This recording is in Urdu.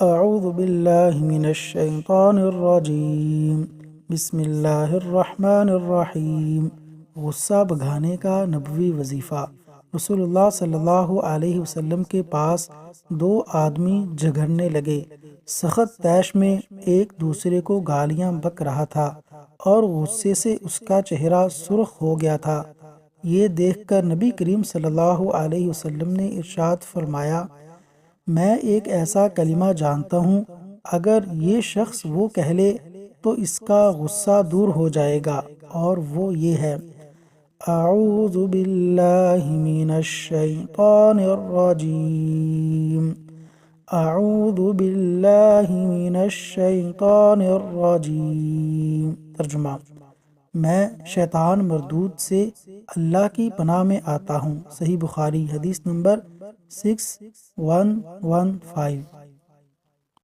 اعوذ باللہ من الشیطان الرجیم، بسم اللہ الرحمن الرحیم۔ غصہ بھگانے کا نبوی وظیفہ۔ رسول اللہ صلی اللہ علیہ وسلم کے پاس دو آدمی جھگڑنے لگے۔ سخت طیش میں ایک دوسرے کو گالیاں بک رہا تھا اور غصے سے اس کا چہرہ سرخ ہو گیا تھا۔ یہ دیکھ کر نبی کریم صلی اللہ علیہ وسلم نے ارشاد فرمایا، میں ایک ایسا کلمہ جانتا ہوں، اگر یہ شخص وہ کہہ لے تو اس کا غصہ دور ہو جائے گا، اور وہ یہ ہے، اعوذ باللہ من الشیطان الرجیم، اعوذ باللہ من الشیطان الرجیم۔ ترجمہ: میں شیطان مردود سے اللہ کی پناہ میں آتا ہوں۔ صحیح بخاری، حدیث نمبر 6115۔